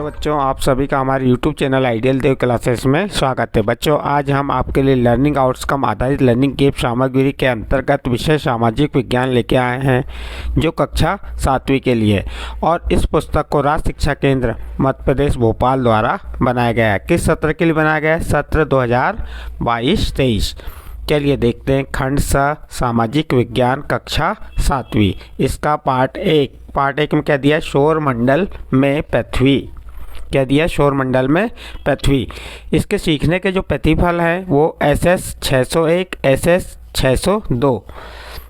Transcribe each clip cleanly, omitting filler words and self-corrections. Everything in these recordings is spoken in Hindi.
बच्चों, आप सभी का हमारे YouTube चैनल आइडियल देव क्लासेस में स्वागत है। बच्चों, आज हम आपके लिए लर्निंग आउटकम आधारित लर्निंग गेम सामग्री के अंतर्गत विषय सामाजिक विज्ञान लेके आए हैं, जो कक्षा 7वीं के लिए। और इस पुस्तक को राज्य शिक्षा केंद्र मध्य प्रदेश भोपाल द्वारा बनाया गया है। किस सत्र के लिए बनाया गया है? सत्र 2022-23। चलिए देखते हैं। खंड सामाजिक विज्ञान कक्षा 7वीं, इसका पार्ट एक में क्या दिया है? सौरमंडल में पृथ्वी। क्या दिया? सौरमंडल में पृथ्वी। इसके सीखने के जो प्रतिफल हैं वो SS 601, SS 602।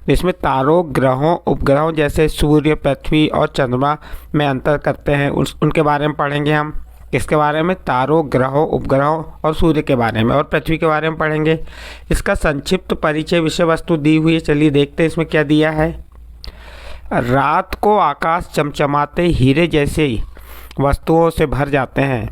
इसमें तारों, ग्रहों, उपग्रहों जैसे सूर्य, पृथ्वी और चंद्रमा में अंतर करते हैं, उनके बारे में पढ़ेंगे हम। किसके बारे में? तारों, ग्रहों, उपग्रहों और सूर्य के बारे में और पृथ्वी के बारे में पढ़ेंगे। इसका संक्षिप्त परिचय विषय वस्तु दी हुई है। चलिए देखते हैं इसमें क्या दिया है। रात को आकाश चमचमाते हीरे जैसे वस्तुओं से भर जाते हैं।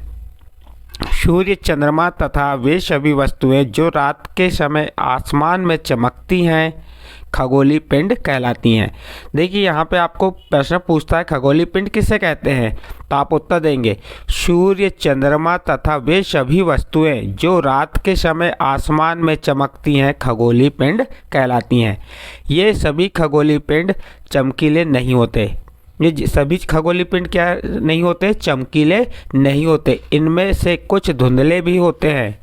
सूर्य, चंद्रमा तथा वे सभी वस्तुएं जो रात के समय आसमान में चमकती हैं खगोलीय पिंड कहलाती हैं। देखिए यहाँ पे आपको प्रश्न पूछता है खगोलीय पिंड किसे कहते हैं, तो आप उत्तर देंगे सूर्य, चंद्रमा तथा वे सभी वस्तुएं जो रात के समय आसमान में चमकती हैं खगोलीय पिंड कहलाती हैं। ये सभी खगोलीय पिंड चमकीले नहीं होते। ये सभी खगोलीय पिंड क्या नहीं होते? चमकीले नहीं होते। इनमें से कुछ धुंधले भी होते हैं।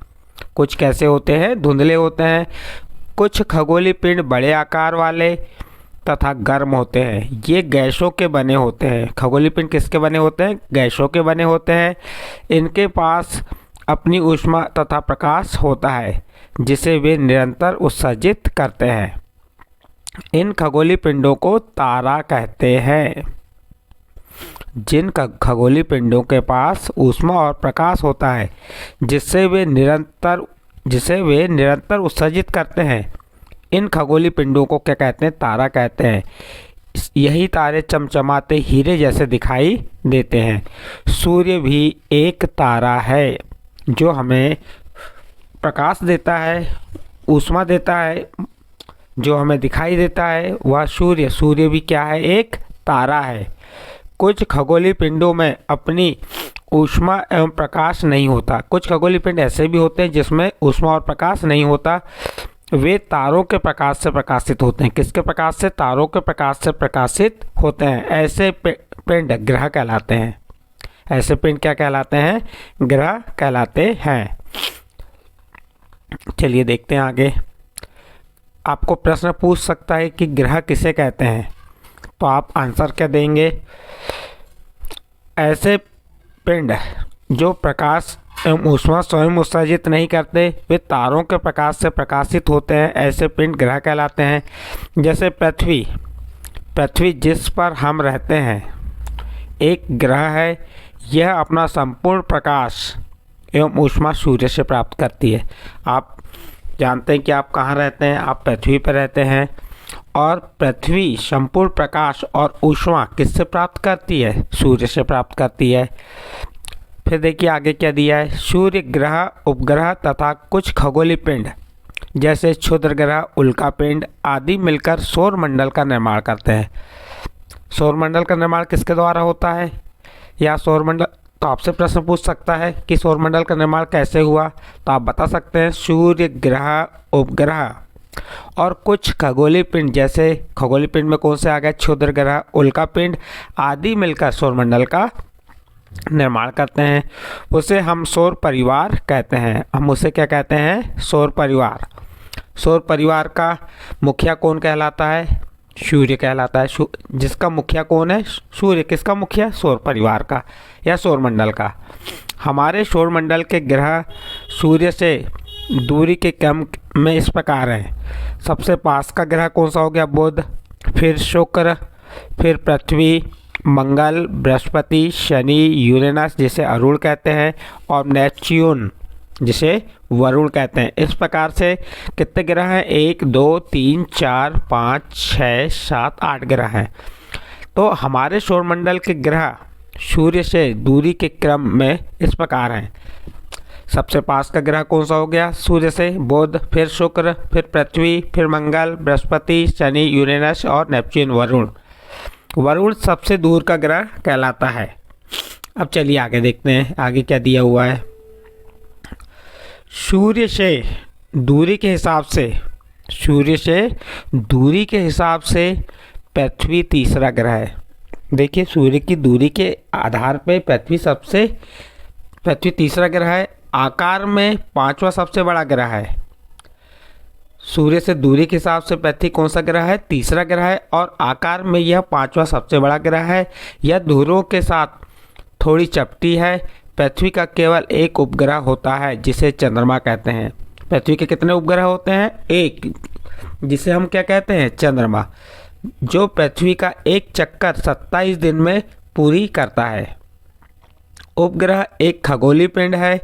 कुछ कैसे होते हैं? धुंधले होते हैं। कुछ खगोलीय पिंड बड़े आकार वाले तथा गर्म होते हैं। ये गैसों के बने होते हैं। खगोलीय पिंड किसके बने होते हैं? गैसों के बने होते हैं। इनके पास अपनी ऊष्मा तथा प्रकाश होता है जिसे वे निरंतर उत्सर्जित करते हैं। इन खगोलीय पिंडों को तारा कहते हैं। जिन खगोलीय पिंडों के पास ऊष्मा और प्रकाश होता है जिसे वे निरंतर उत्सर्जित करते हैं, इन खगोलीय पिंडों को क्या कहते हैं? तारा कहते हैं। यही तारे चमचमाते हीरे जैसे दिखाई देते हैं। सूर्य भी एक तारा है जो हमें प्रकाश देता है, ऊष्मा देता है, जो हमें दिखाई देता है वह सूर्य भी क्या है? एक तारा है। कुछ खगोलीय पिंडों में अपनी ऊष्मा एवं प्रकाश नहीं होता। कुछ खगोलीय पिंड ऐसे भी होते हैं जिसमें ऊष्मा और प्रकाश नहीं होता। वे तारों के प्रकाश से प्रकाशित होते हैं। किसके प्रकाश से? तारों के प्रकाश से प्रकाशित होते हैं। ऐसे पिंड ग्रह कहलाते हैं। ऐसे पिंड क्या कहलाते हैं? ग्रह कहलाते हैं। चलिए देखते हैं आगे। आपको प्रश्न पूछ सकता है कि ग्रह किसे कहते हैं, तो आप आंसर क्या देंगे? ऐसे पिंड जो प्रकाश एवं ऊष्मा स्वयं उत्सर्जित नहीं करते, वे तारों के प्रकाश से प्रकाशित होते हैं, ऐसे पिंड ग्रह कहलाते हैं। जैसे पृथ्वी जिस पर हम रहते हैं एक ग्रह है। यह अपना संपूर्ण प्रकाश एवं ऊष्मा सूर्य से प्राप्त करती है। आप जानते हैं कि आप कहाँ रहते हैं? आप पृथ्वी पर रहते हैं। और पृथ्वी संपूर्ण प्रकाश और ऊष्मा किससे प्राप्त करती है? सूर्य से प्राप्त करती है। फिर देखिए आगे क्या दिया है। सूर्य, ग्रह, उपग्रह तथा कुछ खगोलीय पिंड जैसे क्षुद्र ग्रह, उल्का पिंड आदि मिलकर सौरमंडल का निर्माण करते हैं। सौरमंडल का निर्माण किसके द्वारा होता है? या सौरमंडल, तो आपसे प्रश्न पूछ सकता है कि सौरमंडल का निर्माण कैसे हुआ, तो आप बता सकते हैं सूर्य, ग्रह, उपग्रह और कुछ खगोलीय पिंड जैसे खगोलीय पिंड में कौन से आ गए? क्षुद्र ग्रह, उल्का पिंड आदि मिलकर सौरमंडल का निर्माण करते हैं। उसे हम सौर परिवार कहते हैं। हम उसे क्या कहते हैं? सौर परिवार। सौर परिवार का मुखिया कौन कहलाता है? सूर्य कहलाता है। जिसका मुखिया कौन है? सूर्य। किसका मुखिया? सौर परिवार का या सौरमंडल का। हमारे सौरमंडल के ग्रह सूर्य से दूरी के क्रम में इस प्रकार हैं। सबसे पास का ग्रह कौन सा हो गया? बुध, फिर शुक्र, फिर पृथ्वी, मंगल, बृहस्पति, शनि, यूरेनस जिसे अरुण कहते हैं और नेपच्यून जिसे वरुण कहते हैं। इस प्रकार से कितने ग्रह हैं? 1, 2, 3, 4, 5, 6, 7, 8 ग्रह हैं। तो हमारे सौरमंडल के ग्रह सूर्य से दूरी के क्रम में इस प्रकार हैं। सबसे पास का ग्रह कौन सा हो गया? सूर्य से बुध, फिर शुक्र, फिर पृथ्वी, फिर मंगल, बृहस्पति, शनि, यूरेनस और नेपच्यून वरुण। वरुण सबसे दूर का ग्रह कहलाता है। अब चलिए आगे देखते हैं आगे क्या दिया हुआ है। सूर्य से दूरी के हिसाब से, सूर्य से दूरी के हिसाब से पृथ्वी तीसरा ग्रह है। देखिए सूर्य की दूरी के आधार पे पृथ्वी तीसरा ग्रह है। आकार में पांचवा सबसे बड़ा ग्रह है। सूर्य से दूरी के हिसाब से पृथ्वी कौन सा ग्रह है? तीसरा ग्रह है। और आकार में यह पांचवा सबसे बड़ा ग्रह है। यह ध्रुवों के साथ थोड़ी चपटी है। पृथ्वी का केवल एक उपग्रह होता है जिसे चंद्रमा कहते हैं। पृथ्वी के कितने उपग्रह होते हैं? एक, जिसे हम क्या कहते हैं? चंद्रमा, जो पृथ्वी का एक चक्कर 27 दिन में पूरी करता है। उपग्रह एक खगोलीय पिंड है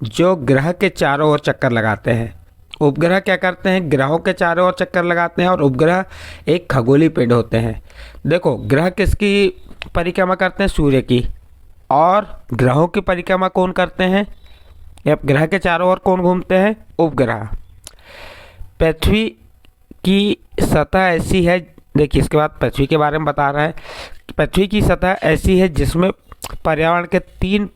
जो ग्रह के चारों ओर चक्कर लगाते हैं। उपग्रह क्या करते हैं? ग्रहों के चारों ओर चक्कर लगाते हैं। और उपग्रह एक खगोलीय पिंड होते हैं। देखो ग्रह किसकी परिक्रमा करते हैं? सूर्य की। और ग्रहों की परिक्रमा कौन करते हैं? या ग्रह के चारों ओर कौन घूमते हैं? उपग्रह। पृथ्वी की सतह ऐसी है, देखिए इसके बाद पृथ्वी के बारे में बता रहा है। पृथ्वी की सतह ऐसी है जिसमें पर्यावरण के 3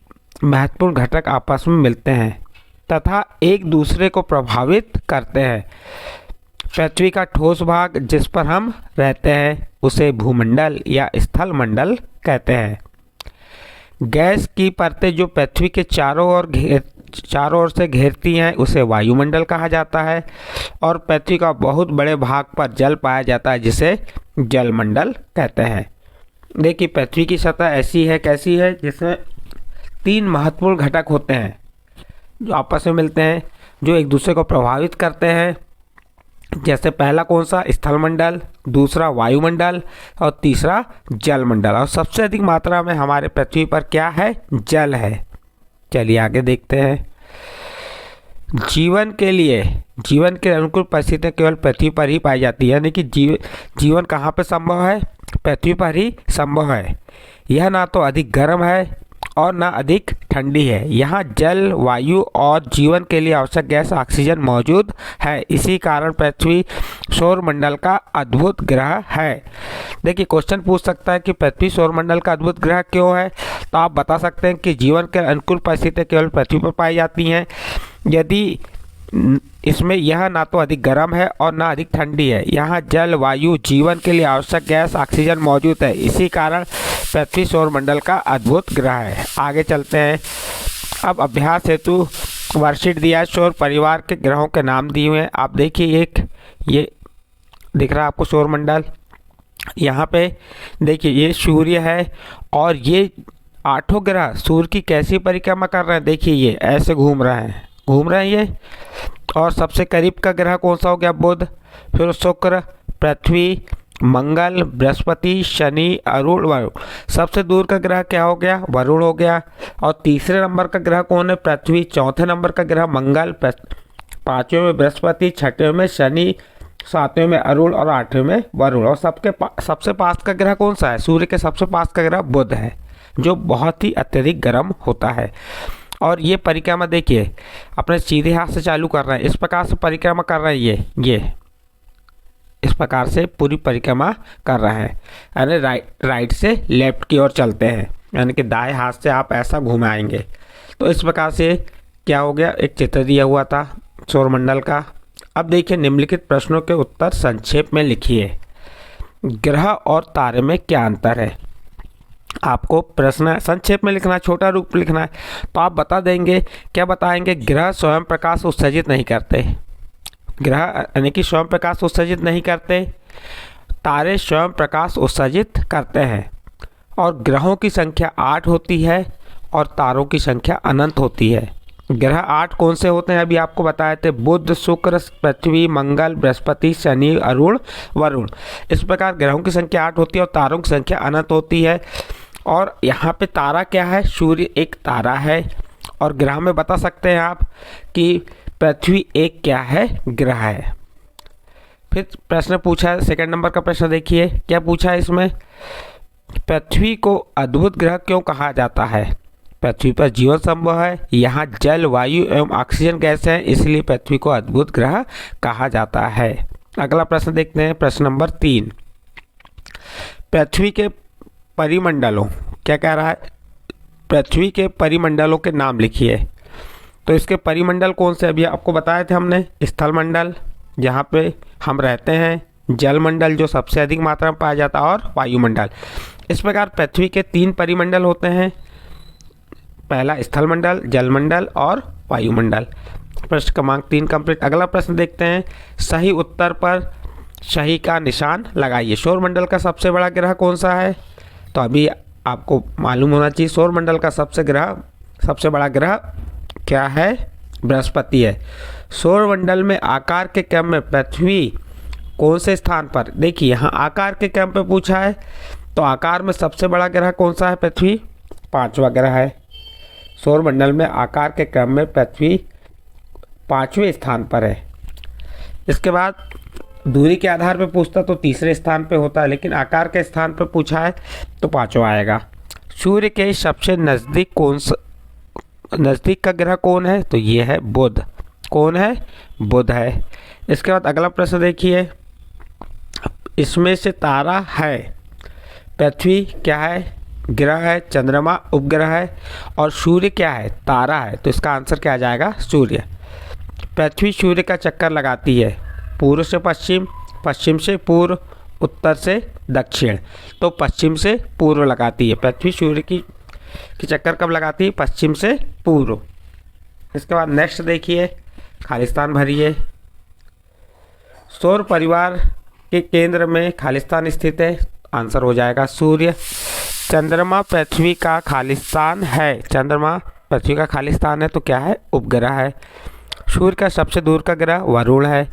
महत्वपूर्ण घटक आपस में मिलते हैं तथा एक दूसरे को प्रभावित करते हैं। पृथ्वी का ठोस भाग जिस पर हम रहते हैं उसे भूमंडल या स्थल मंडल कहते हैं। गैस की परतें जो पृथ्वी के चारों ओर से घेरती हैं उसे वायुमंडल कहा जाता है। और पृथ्वी का बहुत बड़े भाग पर जल पाया जाता है जिसे जलमंडल कहते हैं। देखिए पृथ्वी की सतह ऐसी है, कैसी है, जिसमें 3 महत्वपूर्ण घटक होते हैं जो आपस में मिलते हैं, जो एक दूसरे को प्रभावित करते हैं। जैसे पहला कौन सा? स्थलमंडल, दूसरा वायुमंडल और तीसरा जलमंडल। और सबसे अधिक मात्रा में हमारे पृथ्वी पर क्या है? जल है। चलिए आगे देखते हैं। जीवन के अनुकूल परिस्थितियाँ केवल पृथ्वी पर ही पाई जाती है। यानी कि जीवन कहाँ पर संभव है? पृथ्वी पर ही संभव है। यह ना तो अधिक गर्म है और ना अधिक ठंडी है। यहाँ जल, वायु और जीवन के लिए आवश्यक गैस ऑक्सीजन मौजूद है। इसी कारण पृथ्वी सौरमंडल का अद्भुत ग्रह है। देखिए क्वेश्चन पूछ सकता है कि पृथ्वी सौरमंडल का अद्भुत ग्रह क्यों है? तो आप बता सकते हैं कि जीवन के अनुकूल परिस्थितियाँ केवल पृथ्वी पर पाई जाती हैं। यदि इसमें यह ना तो अधिक गर्म है और ना अधिक ठंडी है। यहाँ जल, वायु, जीवन के लिए आवश्यक गैस ऑक्सीजन मौजूद है। इसी कारण पृथ्वी सौरमंडल का अद्भुत ग्रह है। आगे चलते हैं। अब अभ्यास हेतु वर्कशीट दिया है। सौर परिवार के ग्रहों के नाम दिए हुए हैं। आप देखिए एक ये दिख रहा है आपको सौरमंडल। यहाँ पे देखिए ये सूर्य है और ये 8 ग्रह सूर्य की कैसी परिक्रमा कर रहे हैं? देखिए ये ऐसे घूम रहे हैं ये। और सबसे करीब का ग्रह कौन सा हो गया? बुध, फिर शुक्र, पृथ्वी, मंगल, बृहस्पति, शनि, अरुण, वरुण। सबसे दूर का ग्रह क्या हो गया? वरुण हो गया। और तीसरे नंबर का ग्रह कौन है? पृथ्वी। चौथे नंबर का ग्रह मंगल, 5वें में बृहस्पति, 6वें में शनि, 7वें में अरुण और 8वें में वरुण। और सबसे पास का ग्रह कौन सा है? सूर्य के सबसे पास का ग्रह बुध है, जो बहुत ही अत्यधिक गर्म होता है। और ये परिक्रमा देखिए अपने सीधे हाथ से चालू कर रहे हैं, इस प्रकार से परिक्रमा कर रहे हैं। ये इस प्रकार से पूरी परिक्रमा कर रहे हैं। यानी राइट से लेफ्ट की ओर चलते हैं, यानी कि दाएं हाथ से आप ऐसा घुमाएंगे। तो इस प्रकार से क्या हो गया? एक चित्र दिया हुआ था सौरमंडल का। अब देखिए निम्नलिखित प्रश्नों के उत्तर संक्षेप में लिखिए। ग्रह और तारे में क्या अंतर है? आपको प्रश्न संक्षेप में लिखना है, छोटा रूप लिखना है। तो आप बता देंगे, क्या बताएंगे? ग्रह स्वयं प्रकाश उत्सर्जित नहीं करते। ग्रह यानी कि स्वयं प्रकाश उत्सर्जित नहीं करते। तारे स्वयं प्रकाश उत्सर्जित करते हैं। और ग्रहों की संख्या 8 होती है और तारों की संख्या अनंत होती है। ग्रह 8 कौन से होते हैं? अभी आपको बताए थे, बुध, शुक्र, पृथ्वी, मंगल, बृहस्पति, शनि, अरुण, वरुण। इस प्रकार ग्रहों की संख्या 8 होती है और तारों की संख्या अनंत होती है। और यहाँ पे तारा क्या है? सूर्य एक तारा है। और ग्रह में बता सकते हैं आप कि पृथ्वी एक क्या है? ग्रह है। फिर प्रश्न पूछा है, सेकंड नंबर का प्रश्न देखिए क्या पूछा है इसमें। पृथ्वी को अद्भुत ग्रह क्यों कहा जाता है? पृथ्वी पर जीवन संभव है, यहाँ जल, वायु एवं ऑक्सीजन गैस है, इसलिए पृथ्वी को अद्भुत ग्रह कहा जाता है। अगला प्रश्न देखते हैं, प्रश्न नंबर 3। पृथ्वी के परिमंडलों, क्या कह रहा है? पृथ्वी के परिमंडलों के नाम लिखिए। तो इसके परिमंडल कौन से अभी आपको बताए थे हमने, स्थलमंडल जहाँ पे हम रहते हैं, जलमंडल जो सबसे अधिक मात्रा में पाया जाता है, और वायुमंडल। इस प्रकार पृथ्वी के 3 परिमंडल होते हैं, पहला स्थलमंडल, जलमंडल और वायुमंडल। प्रश्न क्रमांक 3 कंप्लीट। अगला प्रश्न देखते हैं, सही उत्तर पर सही का निशान लगाइए। सौरमंडल का सबसे बड़ा ग्रह कौन सा है? तो अभी आपको मालूम होना चाहिए सौरमंडल का सबसे बड़ा ग्रह क्या है? बृहस्पति है। सौरमंडल में आकार के क्रम में पृथ्वी कौन से स्थान पर? देखिए यहाँ आकार के क्रम पे पूछा है, तो आकार में सबसे बड़ा ग्रह कौन सा है? पृथ्वी 5वां ग्रह है। सौरमंडल में आकार के क्रम में पृथ्वी 5वें स्थान पर है। इसके बाद दूरी के आधार पर पूछता तो तीसरे स्थान पे होता है, लेकिन आकार के स्थान पर पूछा है तो 5वां आएगा। सूर्य के सबसे नज़दीक का ग्रह कौन है? तो ये है बुध। कौन है? बुध है। इसके बाद अगला प्रश्न देखिए, इसमें से तारा है, पृथ्वी क्या है? ग्रह है, चंद्रमा उपग्रह है, और सूर्य क्या है? तारा है। तो इसका आंसर क्या आ जाएगा? सूर्य। पृथ्वी सूर्य का चक्कर लगाती है पूर्व से पश्चिम, पश्चिम से पूर्व, उत्तर से दक्षिण। तो पश्चिम से पूर्व लगाती है पृथ्वी। सूर्य की चक्कर कब लगाती है? पश्चिम से पूर्व। इसके बाद नेक्स्ट देखिए, खालिस्तान भरिए। सौर परिवार के केंद्र में खालिस्तान स्थित है। आंसर हो जाएगा सूर्य। चंद्रमा पृथ्वी का खालिस्तान है। चंद्रमा पृथ्वी का खालिस्तान है, तो क्या है? उपग्रह है। सूर्य का सबसे दूर का ग्रह वरुण है।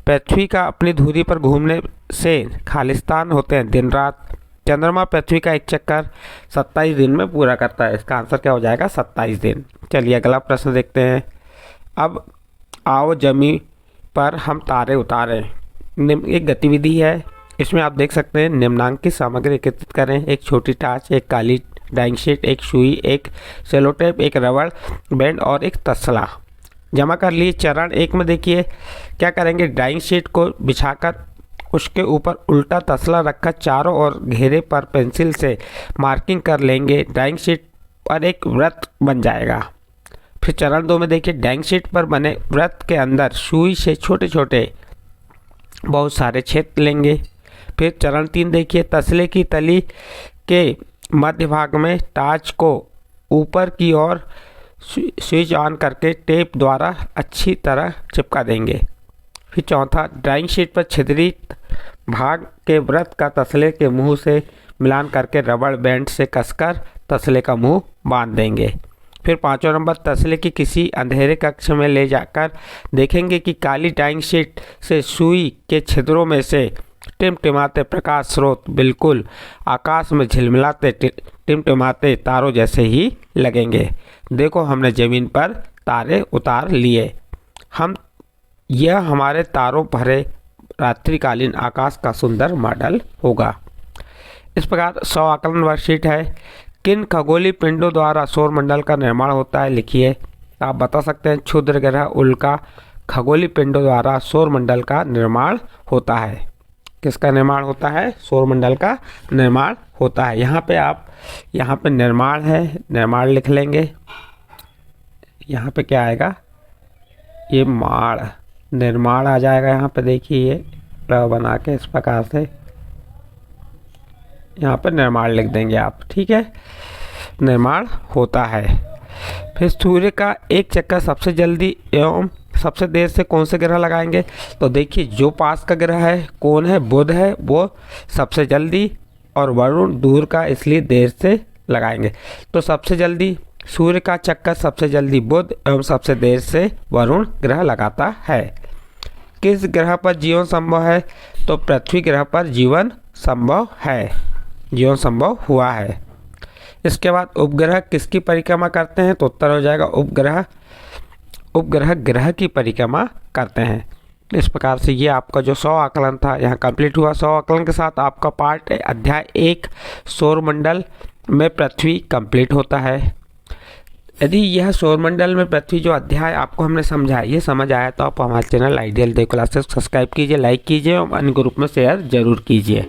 पृथ्वी का अपनी धुरी पर घूमने से खालिस्तान होते हैं दिन रात। चंद्रमा पृथ्वी का एक चक्कर 27 दिन में पूरा करता है। इसका आंसर क्या हो जाएगा? 27 दिन। चलिए अगला प्रश्न देखते हैं। अब आओ जमीन पर हम तारे उतारें। एक गतिविधि है, इसमें आप देख सकते हैं निम्नांकित सामग्री एकत्रित करें। एक छोटी टार्च, एक काली ड्राइंग शीट, एक सुई, एक सेलोटेप, एक रबड़ बैंड और एक तसला जमा कर लिए। चरण 1 में देखिए क्या करेंगे, ड्राइंग शीट को बिछाकर उसके ऊपर उल्टा तसला रखकर चारों ओर घेरे पर पेंसिल से मार्किंग कर लेंगे। ड्राइंग शीट पर एक वृत्त बन जाएगा। फिर चरण 2 में देखिए, ड्राइंग शीट पर बने वृत्त के अंदर सुई से छोटे छोटे बहुत सारे छेद लेंगे। फिर चरण 3 देखिए, तसले की तली के मध्य भाग में टार्च को ऊपर की ओर स्विच ऑन करके टेप द्वारा अच्छी तरह चिपका देंगे। फिर चौथा, ड्राइंग शीट पर छिद्रित भाग के वृत्त का तसले के मुंह से मिलान करके रबड़ बैंड से कसकर तसले का मुंह बांध देंगे। फिर 5वां नंबर, तसले की किसी अंधेरे कक्ष में ले जाकर देखेंगे कि काली ड्राइंग शीट से सुई के छिद्रों में से टिमटिमाते प्रकाश स्रोत बिल्कुल आकाश में झिलमिलाते टिमटिमाते तारों जैसे ही लगेंगे। देखो हमने ज़मीन पर तारे उतार लिए। यह हमारे तारों भरे रात्रिकालीन आकाश का सुंदर मॉडल होगा। इस प्रकार 100 आकलन वर्कशीट है। किन खगोलीय पिंडों द्वारा सौरमंडल का निर्माण होता है? लिखिए। आप बता सकते हैं क्षुद्र ग्रह, उल्का, खगोलीय पिंडों द्वारा सौरमंडल का निर्माण होता है। किसका निर्माण होता है? सौरमंडल का निर्माण होता है। यहाँ पे निर्माण है, निर्माण लिख लेंगे। यहाँ पे क्या आएगा? ये निर्माण आ जाएगा। यहाँ पे देखिए ये बना के इस प्रकार से यहाँ पे निर्माण लिख देंगे आप। ठीक है, निर्माण होता है। फिर सूर्य का एक चक्कर सबसे जल्दी एवं सबसे देर से कौन से ग्रह लगाएंगे? तो देखिए जो पास का ग्रह है कौन है? बुध है, वो सबसे जल्दी, और वरुण दूर का इसलिए देर से लगाएंगे। तो सबसे जल्दी सूर्य का चक्कर सबसे जल्दी बुध एवं सबसे देर से वरुण ग्रह लगाता है। किस ग्रह पर जीवन संभव है? तो पृथ्वी ग्रह पर जीवन संभव है, जीवन संभव हुआ है। इसके बाद उपग्रह किसकी परिक्रमा करते हैं? तो उत्तर हो जाएगा उपग्रह ग्रह की परिक्रमा करते हैं। इस प्रकार से ये आपका जो 100 आकलन था यहाँ कंप्लीट हुआ। 100 आकलन के साथ आपका पार्ट अध्याय 1 सौरमंडल में पृथ्वी कंप्लीट होता है। यदि यह सौरमंडल में पृथ्वी जो अध्याय आपको हमने समझाया ये समझ आया तो आप हमारे चैनल आइडियल देव क्लासेस सब्सक्राइब कीजिए, लाइक कीजिए और अन्य ग्रुप में शेयर जरूर कीजिए।